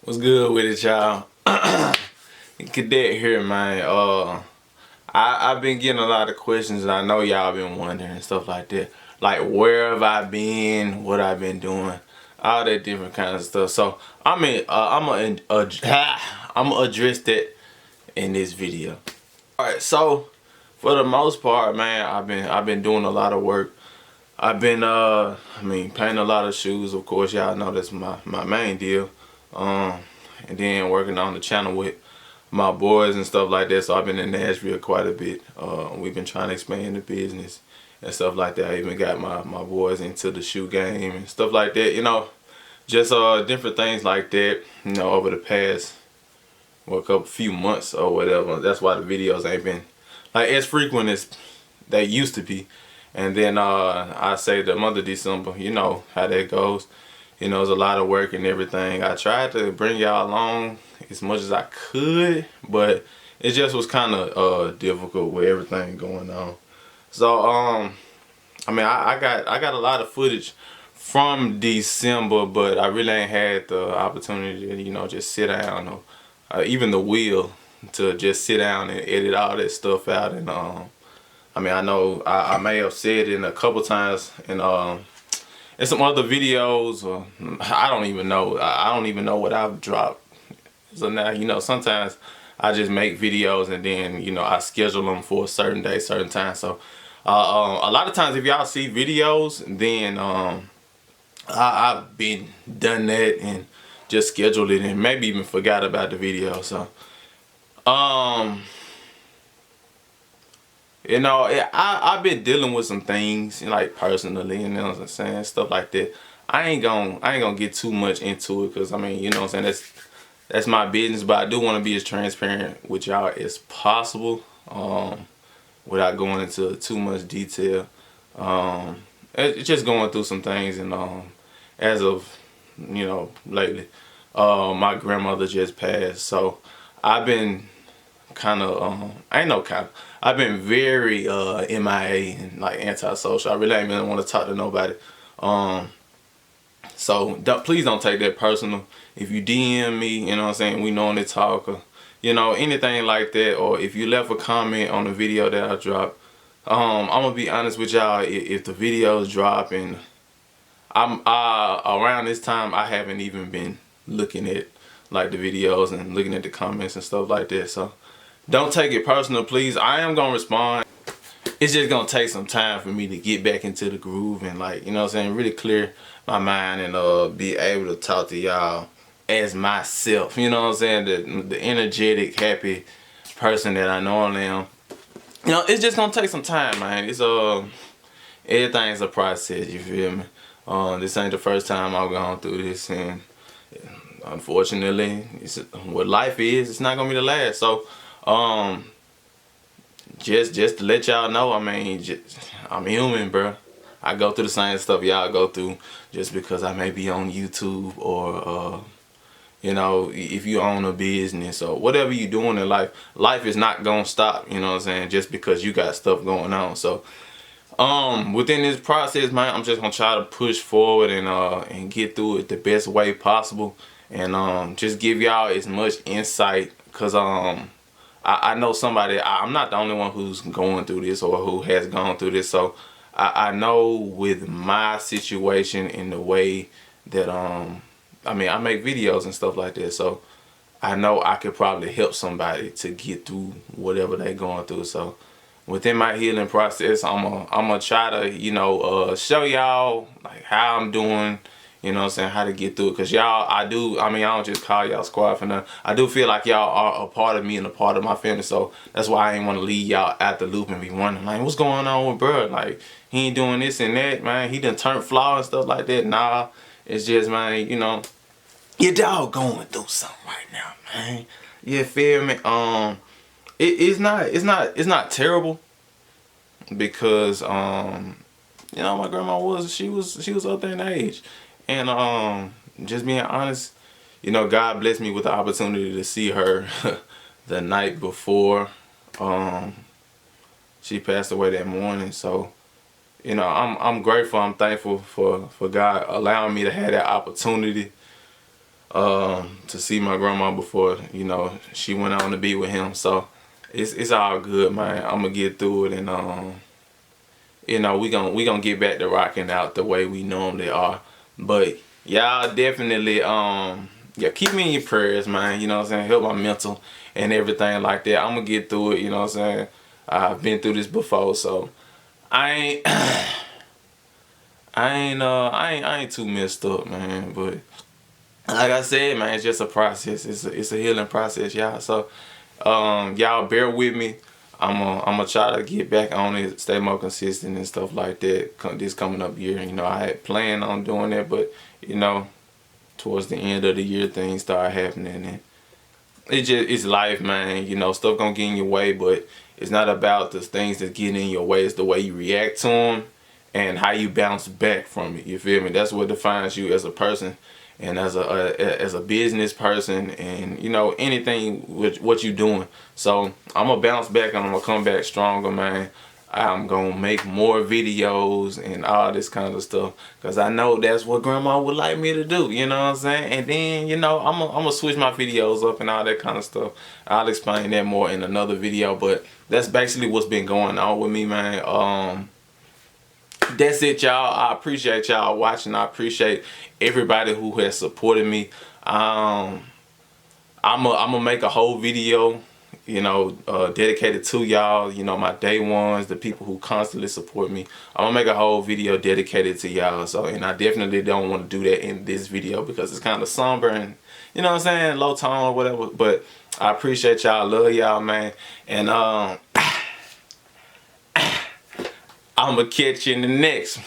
What's good with it, y'all? Cadet here, man. I've been getting a lot of questions, and I know y'all been wondering and stuff like that. Like, where have I been? What I've been doing? All that different kind of stuff. So I'm gonna address that in this video. All right. So for the most part, man, I've been doing a lot of work. I've been painting a lot of shoes. Of course, y'all know that's my main deal. And then working on the channel with my boys and stuff like that. So I've been in Nashville quite a bit. We've been trying to expand the business and stuff like that. I even got my boys into the shoe game and stuff like that. You know, just different things like that. You know, over the past few months or whatever. That's why the videos ain't been like as frequent as they used to be. And then I say the month of December, you know how that goes. You know, it's a lot of work and everything. I tried to bring y'all along as much as I could, but it just was kind of difficult with everything going on. So I got a lot of footage from December, but I really ain't had the opportunity to, you know, just sit down or even the will to just sit down and edit all that stuff out. And I know I may have said it a couple times in some other videos, or I don't even know. I don't even know what I've dropped. So now, you know, sometimes I just make videos and then, you know, I schedule them for a certain day, certain time. So a lot of times if y'all see videos, then I've been done that and just scheduled it and maybe even forgot about the video. So you know, I've been dealing with some things, like personally, you know what I'm saying, stuff like that. I ain't gonna get too much into it, because I mean, you know what I'm saying, that's my business. But I do want to be as transparent with y'all as possible, without going into too much detail. It's just going through some things, and as of, you know, lately, my grandmother just passed, so I've been kind of I've been very MIA and like antisocial. I really ain't been want to talk to nobody. So please don't take that personal. If you DM me, you know what I'm saying, we normally talk, or you know, anything like that, or if you left a comment on the video that I dropped, I'm gonna be honest with y'all. If the videos drop and I'm around this time, I haven't even been looking at like the videos and looking at the comments and stuff like that. So don't take it personal, please. I am gonna respond. It's just gonna take some time for me to get back into the groove and, like, you know what I'm saying, really clear my mind and be able to talk to y'all as myself. You know what I'm saying? The energetic, happy person that I normally am. You know, it's just gonna take some time, man. It's everything's a process, you feel me? This ain't the first time I've gone through this, and unfortunately, it's what life is. It's not gonna be the last. So just to let y'all know, I mean, I'm human, bro. I go through the same stuff y'all go through. Just because I may be on YouTube, or you know, if you own a business or whatever you doing in life, life is not gonna stop, you know what I'm saying, just because you got stuff going on. So within this process, man, I'm just gonna try to push forward and get through it the best way possible, and just give y'all as much insight, because I know somebody. I'm not the only one who's going through this or who has gone through this. So I know with my situation and the way that I make videos and stuff like that. So I know I could probably help somebody to get through whatever they're going through. So within my healing process, I'm gonna try to, you know, show y'all like how I'm doing. You know what I'm saying, how to get through it. Because y'all, I don't just call y'all squad for nothing. I do feel like y'all are a part of me and a part of my family. So that's why I ain't want to leave y'all out the loop and be wondering, like, what's going on with bro? Like, he ain't doing this and that, man. He done turned flaw and stuff like that. Nah, it's just, man, you know, your dog going through something right now, man. You feel me? It's not terrible, because you know, my grandma she was up there in age. And just being honest, you know, God blessed me with the opportunity to see her the night before she passed away that morning. So, you know, I'm grateful, I'm thankful for God allowing me to have that opportunity. to see my grandma before, you know, she went on to be with him. So it's all good, man. I'm gonna get through it, and you know, we gonna get back to rocking out the way we normally are. But y'all definitely yeah, keep me in your prayers, man. You know what I'm saying? Help my mental and everything like that. I'm gonna get through it, you know what I'm saying? I've been through this before, so I ain't I ain't too messed up, man. But like I said, man, it's just a process. It's a healing process, y'all. So y'all bear with me. I'm gonna try to get back on it, stay more consistent and stuff like that. This coming up year, you know, I had planned on doing that, but you know, towards the end of the year, things start happening, and it's life, man. You know, stuff gonna get in your way, but it's not about the things that get in your way. It's the way you react to them and how you bounce back from it. You feel me? That's what defines you as a person and as a business person, and you know, anything with what you doing. So I'm gonna bounce back and I'm gonna come back stronger, man. I'm gonna make more videos and all this kind of stuff, because I know that's what grandma would like me to do, you know what I'm saying? And then, you know, I'm gonna switch my videos up and all that kind of stuff. I'll explain that more in another video, but that's basically what's been going on with me, man. That's it, y'all. I appreciate y'all watching. I appreciate everybody who has supported me. I'm gonna make a whole video, you know, dedicated to y'all, you know, my day ones, the people who constantly support me. I'm gonna make a whole video dedicated to y'all. So, and I definitely don't want to do that in this video because it's kind of somber and, you know what I'm saying, low tone or whatever. But I appreciate y'all, love y'all, man. And I'm gonna catch you in the next one.